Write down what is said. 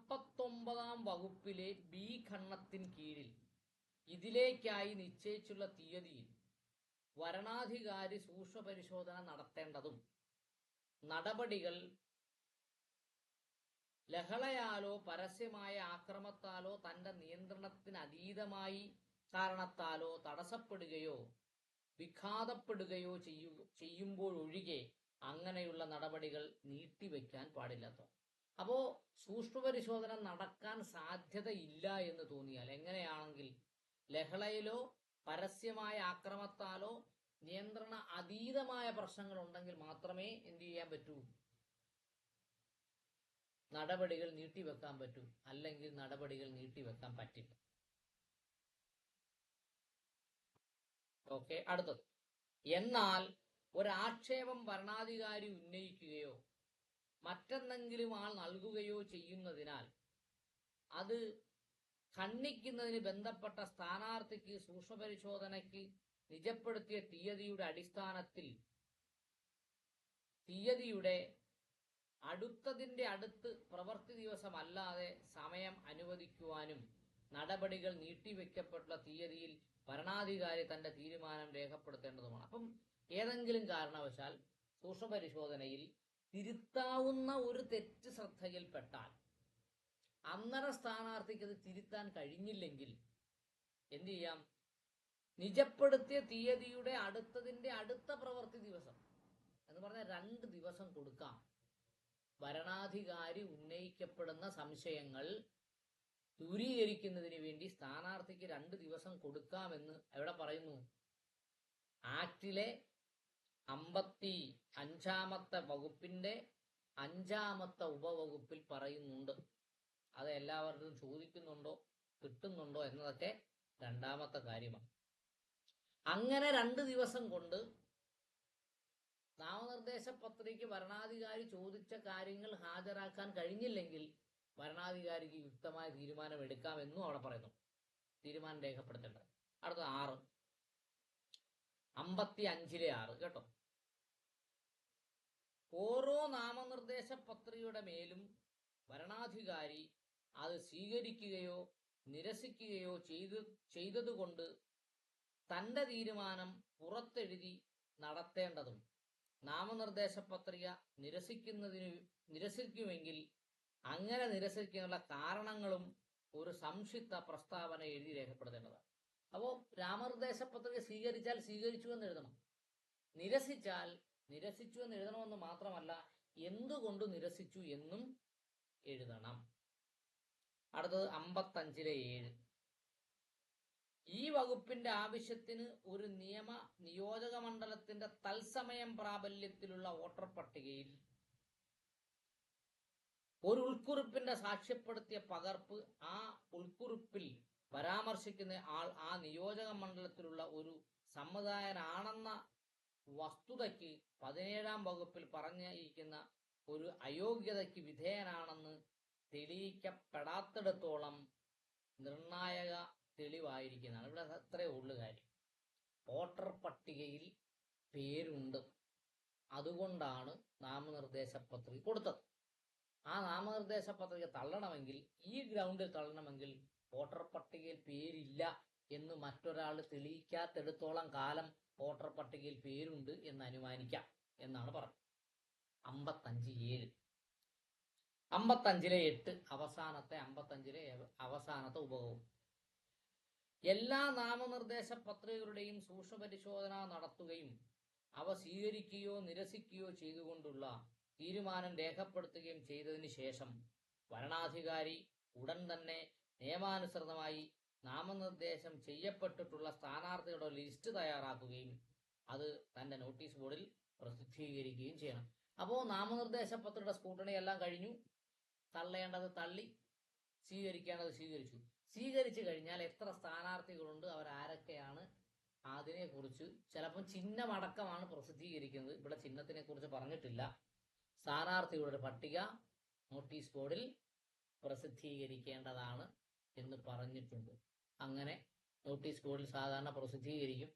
49-ാം വകുപ്പിലെ ബി ഖണ്ഡത്തിൻ കീഴിൽ ഇതിലേക്കായി നിശ്ചയിച്ചുള്ള തീയതിയിൽ വരണാധികാരി സൂക്ഷ്മ പരിശോധന നടത്തേണ്ടതും നടപടികൾ ലഹളയാലോ പരസ്യമായ ആക്രമത്താലോ തന്റെ നിയന്ത്രണത്തിന് അതീതമായി കാരണത്താലോ തടസ്സപ്പെടുകയോ വിഘാതപ്പെടുകയോ ചെയ്യുമ്പോഴൊഴികെ അങ്ങനെയുള്ള നടപടികൾ നീട്ടിവെക്കാൻ പാടില്ലാത്ത. അപ്പോ സൂക്ഷ്മ പരിശോധന നടക്കാൻ സാധ്യതയില്ല എന്ന് തോന്നിയാൽ എങ്ങനെയാണെങ്കിൽ ലഹളയിലോ പരസ്യമായ ആക്രമത്താലോ നിയന്ത്രണ അതീതമായ പ്രശ്നങ്ങൾ ഉണ്ടെങ്കിൽ മാത്രമേ എന്ത് ചെയ്യാൻ പറ്റൂ, നടപടികൾ നീട്ടിവെക്കാൻ പറ്റൂ. അല്ലെങ്കിൽ നടപടികൾ നീട്ടിവെക്കാൻ പറ്റില്ല. ഓക്കെ, അടുത്തത്. എന്നാൽ ഒരാക്ഷേപം ഭരണാധികാരി ഉന്നയിക്കുകയോ മറ്റെന്തെങ്കിലും ആൾ നൽകുകയോ ചെയ്യുന്നതിനാൽ അത് ഖണ്ഡിക്കുന്നതിന് ബന്ധപ്പെട്ട സ്ഥാനാർത്ഥിക്ക് സൂക്ഷ്മപരിശോധനയ്ക്ക് നിജപ്പെടുത്തിയ തീയതിയുടെ അടിസ്ഥാനത്തിൽ തീയതിയുടെ അടുത്തതിന്റെ അടുത്ത് പ്രവൃത്തി ദിവസമല്ലാതെ സമയം അനുവദിക്കുവാനും നടപടികൾ നീട്ടിവെക്കപ്പെട്ട തീയതിയിൽ ഭരണാധികാരി തന്റെ തീരുമാനം രേഖപ്പെടുത്തേണ്ടതുമാണ്. അപ്പം ഏതെങ്കിലും കാരണവശാൽ സൂക്ഷ്മപരിശോധനയിൽ തിരുത്താവുന്ന ഒരു തെറ്റ് ശ്രദ്ധയിൽപ്പെട്ടാൽ അന്നേരം സ്ഥാനാർത്ഥിക്ക് അത് തിരുത്താൻ കഴിഞ്ഞില്ലെങ്കിൽ എന്ത് ചെയ്യാം? നിജപ്പെടുത്തിയ തീയതിയുടെ അടുത്തതിന്റെ അടുത്ത പ്രവൃത്തി ദിവസം എന്ന് പറഞ്ഞാൽ 2 ദിവസം കൊടുക്കാം. ഭരണാധികാരി ഉന്നയിക്കപ്പെടുന്ന സംശയങ്ങൾ ദൂരീകരിക്കുന്നതിന് വേണ്ടി സ്ഥാനാർത്ഥിക്ക് 2 ദിവസം കൊടുക്കാമെന്ന് എവിടെ പറയുന്നു? ആക്ടിലെ 55-ാമത്തെ വകുപ്പിന്റെ 5-ാമത്തെ ഉപവകുപ്പിൽ പറയുന്നുണ്ട്. അത് എല്ലാവർക്കും ചോദിക്കുന്നുണ്ടോ കിട്ടുന്നുണ്ടോ എന്നതൊക്കെ 2ാമത്തെ കാര്യമാണ്. അങ്ങനെ 2 ദിവസം കൊണ്ട് നാമനിർദ്ദേശ പത്രികയ്ക്ക് ഭരണാധികാരി ചോദിച്ച കാര്യങ്ങൾ ഹാജരാക്കാൻ കഴിഞ്ഞില്ലെങ്കിൽ ഭരണാധികാരിക്ക് യുക്തമായ തീരുമാനം എടുക്കാമെന്നും അവിടെ പറയുന്നു. തീരുമാനം രേഖപ്പെടുത്തേണ്ടത്. അടുത്ത 6, 55-ലെ 6 കേട്ടോ. ഓരോ നാമനിർദ്ദേശ പത്രികയുടെ മേലും ഭരണാധികാരി അത് സ്വീകരിക്കുകയോ നിരസിക്കുകയോ ചെയ്തതുകൊണ്ട് തന്റെ തീരുമാനം പുറത്തെഴുതി നടത്തേണ്ടതും നാമനിർദ്ദേശ പത്രിക നിരസിക്കുമെങ്കിൽ അങ്ങനെ നിരസിക്കാനുള്ള കാരണങ്ങളും ഒരു സംക്ഷിപ്ത പ്രസ്താവന എഴുതി രേഖപ്പെടുത്തേണ്ടതാണ്. അപ്പോൾ നാമനിർദ്ദേശ പത്രിക സ്വീകരിച്ചാൽ സ്വീകരിച്ചു എന്ന് എഴുതണം, നിരസിച്ചാൽ നിരസിച്ചു എന്ന് എഴുതണമെന്ന് മാത്രമല്ല എന്തുകൊണ്ട് നിരസിച്ചു എന്നും എഴുതണം. അടുത്തത് 55-ലെ 7. ഈ വകുപ്പിന്റെ ആവശ്യത്തിന് ഒരു നിയോജക മണ്ഡലത്തിന്റെ തത്സമയം പ്രാബല്യത്തിലുള്ള വോട്ടർ പട്ടികയിൽ ഒരു ഉൾക്കുറിപ്പിന്റെ സാക്ഷ്യപ്പെടുത്തിയ പകർപ്പ് ആ ഉൾക്കുറിപ്പിൽ പരാമർശിക്കുന്ന ആൾ ആ നിയോജക മണ്ഡലത്തിലുള്ള ഒരു സമുദായനാണെന്ന വസ്തുതയ്ക്ക് 17-ാം വകുപ്പിൽ പറഞ്ഞിരിക്കുന്ന ഒരു അയോഗ്യതയ്ക്ക് വിധേയനാണെന്ന് തെളിയിക്കപ്പെടാത്തിടത്തോളം നിർണായക തെളിവായിരിക്കുന്നതാണ്. ഇവിടെ അത്രേ ഉള്ളു കാര്യം. വോട്ടർ പട്ടികയിൽ പേരുണ്ട്, അതുകൊണ്ടാണ് നാമനിർദ്ദേശ പത്രിക കൊടുത്തത്. ആ നാമനിർദ്ദേശ പത്രിക തള്ളണമെങ്കിൽ, ഈ ഗ്രൗണ്ടിൽ തള്ളണമെങ്കിൽ വോട്ടർ പട്ടികയിൽ പേരില്ല എന്ന് മറ്റൊരാൾ തെളിയിക്കാത്തിടത്തോളം കാലം വോട്ടർ പട്ടികയിൽ പേരുണ്ട് എന്ന് അനുമാനിക്കാം എന്നാണ് പറഞ്ഞത്. 55-7. 55-ലെ 8 അവസാനത്തെ ഉപകവും. എല്ലാ നാമനിർദ്ദേശ പത്രികകളുടെയും സൂക്ഷ്മ പരിശോധന നടത്തുകയും അവ സ്വീകരിക്കുകയോ നിരസിക്കുകയോ ചെയ്തുകൊണ്ടുള്ള തീരുമാനം രേഖപ്പെടുത്തുകയും ചെയ്തതിന് ശേഷം ഭരണാധികാരി ഉടൻ തന്നെ നിയമാനുസൃതമായി നാമനിർദ്ദേശം ചെയ്യപ്പെട്ടിട്ടുള്ള സ്ഥാനാർത്ഥികളുടെ ലിസ്റ്റ് തയ്യാറാക്കുകയും അത് തന്റെ നോട്ടീസ് ബോർഡിൽ പ്രസിദ്ധീകരിക്കുകയും ചെയ്യണം. അപ്പോൾ നാമനിർദ്ദേശ പത്രികയുടെ സ്കൂട്ടണി എല്ലാം കഴിഞ്ഞു. തള്ളേണ്ടത് തള്ളി, സ്വീകരിക്കേണ്ടത് സ്വീകരിച്ചു കഴിഞ്ഞാൽ എത്ര സ്ഥാനാർത്ഥികളുണ്ട്, അവരാരൊക്കെയാണ്, അതിനെക്കുറിച്ച് ചിലപ്പം ചിഹ്നമടക്കമാണ് പ്രസിദ്ധീകരിക്കുന്നത്. ഇവിടെ ചിഹ്നത്തിനെ കുറിച്ച് പറഞ്ഞിട്ടില്ല. സ്ഥാനാർത്ഥികളുടെ പട്ടിക നോട്ടീസ് ബോർഡിൽ പ്രസിദ്ധീകരിക്കേണ്ടതാണ് എന്ന് പറഞ്ഞിട്ടുണ്ട്. അങ്ങനെ നോട്ടീസ് ബോർഡിൽ സാധാരണ പ്രസിദ്ധീകരിക്കും.